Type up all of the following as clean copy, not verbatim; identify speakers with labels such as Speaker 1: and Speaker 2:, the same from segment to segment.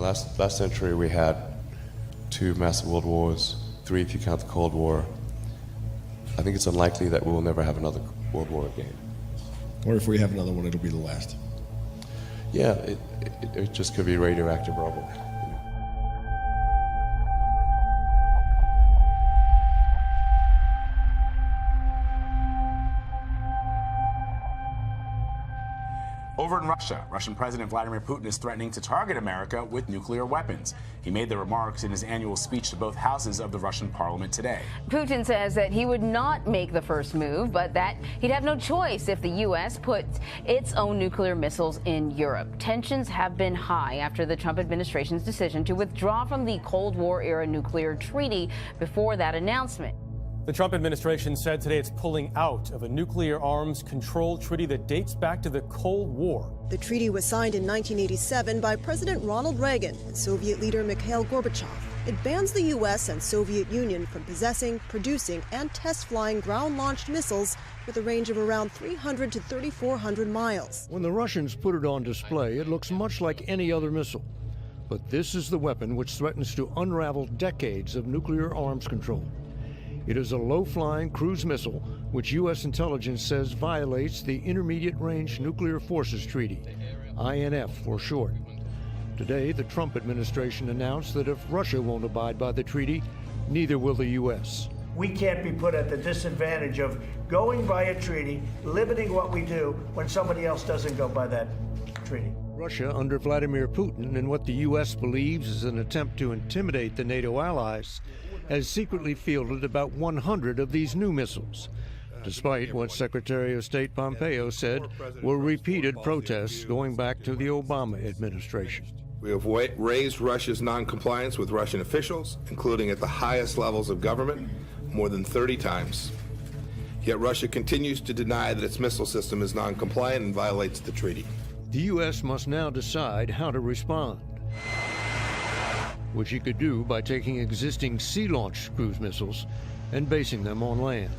Speaker 1: last century we had 2 massive world wars, 3 if you count the Cold War. I think it's unlikely that we will never have another world war again.
Speaker 2: Or if we have another one, it'll be the last.
Speaker 1: Yeah, it just could be radioactive rubble.
Speaker 3: Over in Russia, Russian President Vladimir Putin is threatening to target America with nuclear weapons. He made the remarks in his annual speech to both houses of the Russian parliament today.
Speaker 4: Putin says that he would not make the first move, but that he'd have no choice if the U.S. puts its own nuclear missiles in Europe. Tensions have been high after the Trump administration's decision to withdraw from the Cold War-era nuclear treaty before that announcement.
Speaker 5: The Trump administration said today it's pulling out of a nuclear arms control treaty that dates back to the Cold War.
Speaker 6: The treaty was signed in 1987 by President Ronald Reagan and Soviet leader Mikhail Gorbachev. It bans the U.S. and Soviet Union from possessing, producing, and test flying ground-launched missiles with a range of around 300 to 3,400 miles.
Speaker 7: When the Russians put it on display, it looks much like any other missile. But this is the weapon which threatens to unravel decades of nuclear arms control. It is a low-flying cruise missile, which U.S. intelligence says violates the Intermediate Range Nuclear Forces Treaty, INF for short. Today, the Trump administration announced that if Russia won't abide by the treaty, neither will the U.S.
Speaker 8: We can't be put at the disadvantage of going by a treaty, limiting what we do when somebody else doesn't go by that treaty.
Speaker 7: Russia, under Vladimir Putin, in what the U.S. believes is an attempt to intimidate the NATO allies, has secretly fielded about 100 of these new missiles, despite what Secretary of State Pompeo said were repeated protests going back to the Obama administration.
Speaker 9: We have raised Russia's noncompliance with Russian officials, including at the highest levels of government, more than 30 times. Yet Russia continues to deny that its missile system is noncompliant and violates the treaty.
Speaker 7: The U.S. must now decide how to respond, which he could do by taking existing sea-launched cruise missiles and basing them on land.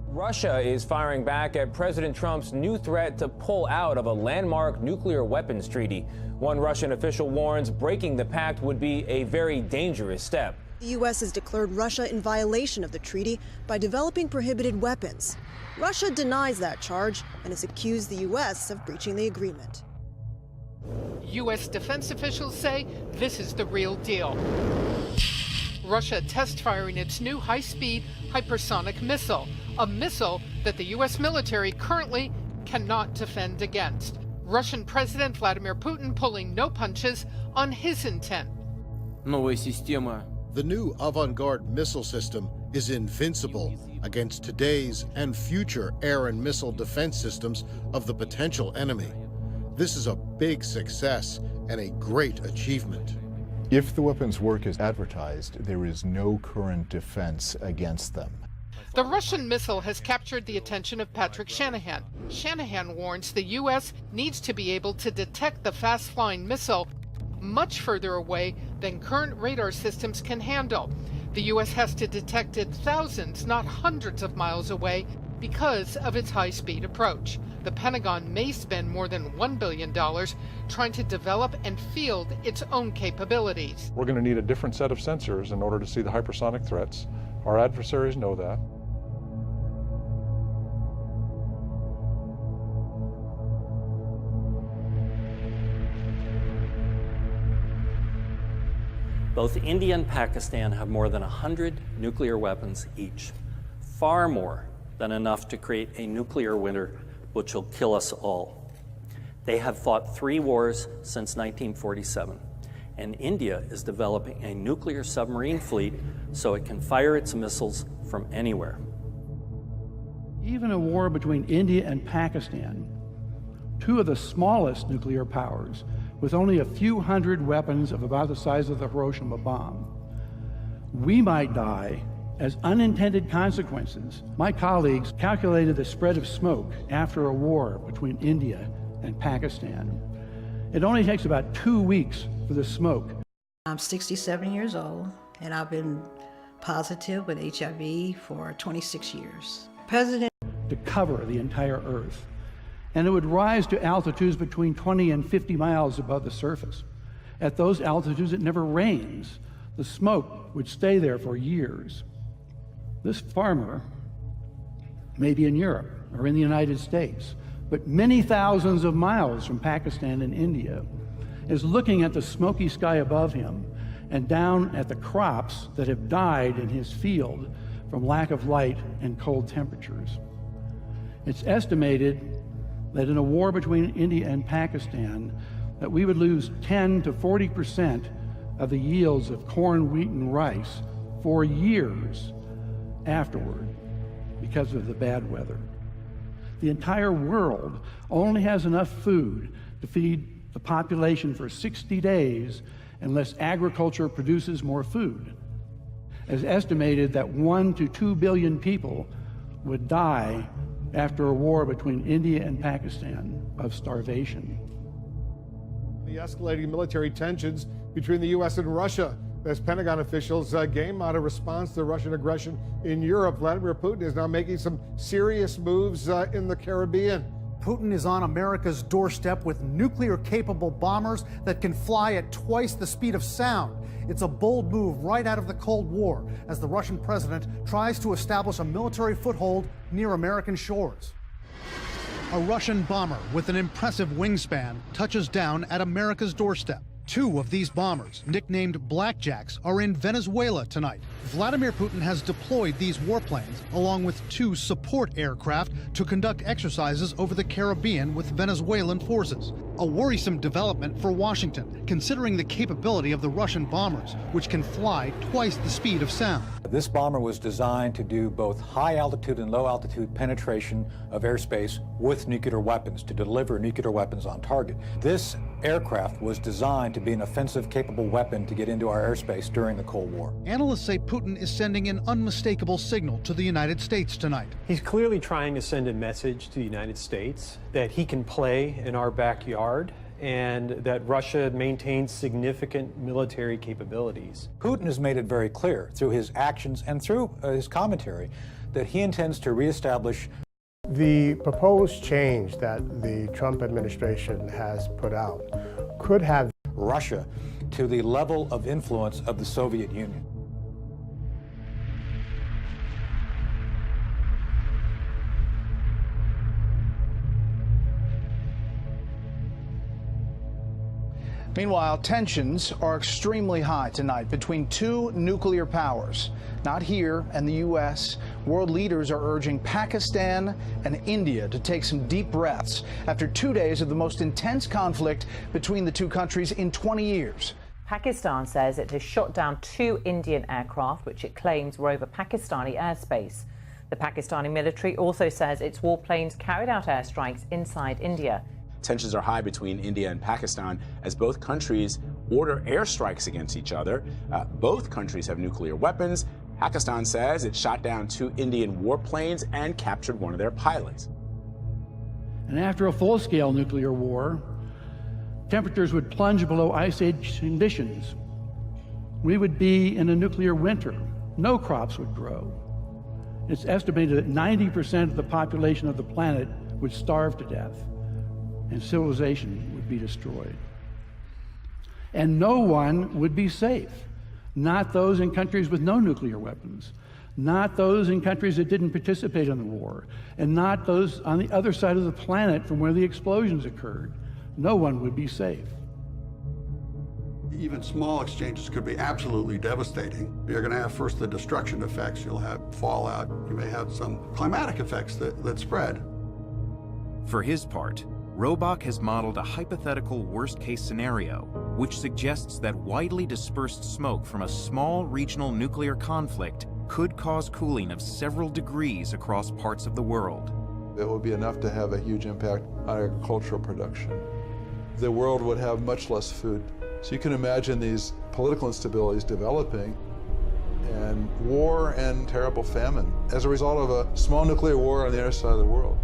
Speaker 10: Russia is firing back at President Trump's new threat to pull out of a landmark nuclear weapons treaty. One Russian official warns breaking the pact would be a very dangerous step.
Speaker 6: The U.S. has declared Russia in violation of the treaty by developing prohibited weapons. Russia denies that charge and has accused the U.S. of breaching the agreement.
Speaker 11: U.S. defense officials say this is the real deal. Russia test firing its new high-speed hypersonic missile, a missile that the U.S. military currently cannot defend against. Russian President Vladimir Putin pulling no punches on his intent.
Speaker 12: The new avant-garde missile system is invincible against today's and future air and missile defense systems of the potential enemy. This is a big success and a great achievement.
Speaker 13: If the weapons work as advertised, there is no current defense against them.
Speaker 11: The Russian missile has captured the attention of Patrick Shanahan. Shanahan warns the U.S. needs to be able to detect the fast-flying missile much further away than current radar systems can handle. The U.S. has to detect it thousands, not hundreds of miles away because of its high-speed approach. The Pentagon may spend more than $1 billion trying to develop and field its own capabilities.
Speaker 14: We're going to need a different set of sensors in order to see the hypersonic threats. Our adversaries know that.
Speaker 15: Both India and Pakistan have more than 100 nuclear weapons each, far more than enough to create a nuclear winter which will kill us all. They have fought 3 wars since 1947, and India is developing a nuclear submarine fleet so it can fire its missiles from anywhere.
Speaker 16: Even a war between India and Pakistan, 2 of the smallest nuclear powers, with only a few hundred weapons of about the size of the Hiroshima bomb, we might die as unintended consequences. My colleagues calculated the spread of smoke after a war between India and Pakistan. It only takes about 2 weeks for the smoke.
Speaker 17: I'm 67 years old, and I've been positive with HIV for 26 years. President
Speaker 16: to cover the entire Earth, and it would rise to altitudes between 20 and 50 miles above the surface. At those altitudes, it never rains. The smoke would stay there for years. This farmer may be in Europe or in the United States, but many thousands of miles from Pakistan and India, is looking at the smoky sky above him and down at the crops that have died in his field from lack of light and cold temperatures. It's estimated that in a war between India and Pakistan, that we would lose 10 to 40% of the yields of corn, wheat, and rice for years afterward because of the bad weather. The entire world only has enough food to feed the population for 60 days unless agriculture produces more food. It's estimated that 1 to 2 billion people would die after a war between India and Pakistan of starvation.
Speaker 18: The escalating military tensions between the U.S. and Russia as Pentagon officials game out a response to Russian aggression in Europe. Vladimir Putin is now making some serious moves in the Caribbean.
Speaker 19: Putin is on America's doorstep with nuclear-capable bombers that can fly at twice the speed of sound. It's a bold move right out of the Cold War as the Russian president tries to establish a military foothold near American shores. A Russian bomber with an impressive wingspan touches down at America's doorstep. Two of these bombers, nicknamed Blackjacks, are in Venezuela tonight. Vladimir Putin has deployed these warplanes along with two support aircraft to conduct exercises over the Caribbean with Venezuelan forces. A worrisome development for Washington, considering the capability of the Russian bombers, which can fly twice the speed of sound.
Speaker 20: This bomber was designed to do both high altitude and low altitude penetration of airspace with nuclear weapons, to deliver nuclear weapons on target. This aircraft was designed to be an offensive capable weapon to get into our airspace during the Cold War.
Speaker 19: Analysts say Putin is sending an unmistakable signal to the United States tonight.
Speaker 21: He's clearly trying to send a message to the United States that he can play in our backyard and that Russia maintains significant military capabilities.
Speaker 20: Putin has made it very clear through his actions and through his commentary that he intends to reestablish.
Speaker 22: The proposed change that the Trump administration has put out could have
Speaker 20: Russia to the level of influence of the Soviet Union.
Speaker 23: Meanwhile, tensions are extremely high tonight between two nuclear powers. Not here in the U.S. World leaders are urging Pakistan and India to take some deep breaths after 2 days of the most intense conflict between the two countries in 20 years.
Speaker 24: Pakistan says it has shot down 2 Indian aircraft, which it claims were over Pakistani airspace. The Pakistani military also says its warplanes carried out airstrikes inside India.
Speaker 3: Tensions are high between India and Pakistan as both countries order airstrikes against each other. Both countries have nuclear weapons. Pakistan says it shot down 2 Indian warplanes and captured one of their pilots.
Speaker 16: And after a full-scale nuclear war, temperatures would plunge below ice age conditions. We would be in a nuclear winter. No crops would grow. It's estimated that 90% of the population of the planet would starve to death, and civilization would be destroyed. And no one would be safe. Not those in countries with no nuclear weapons, not those in countries that didn't participate in the war, and not those on the other side of the planet from where the explosions occurred. No one would be safe.
Speaker 25: Even small exchanges could be absolutely devastating. You're going to have first the destruction effects, you'll have fallout, you may have some climatic effects that spread.
Speaker 26: For his part, Robach has modeled a hypothetical worst-case scenario, which suggests that widely dispersed smoke from a small regional nuclear conflict could cause cooling of several degrees across parts of the world.
Speaker 27: It would be enough to have a huge impact on agricultural production. The world would have much less food. So you can imagine these political instabilities developing, and war and terrible famine as a result of a small nuclear war on the other side of the world.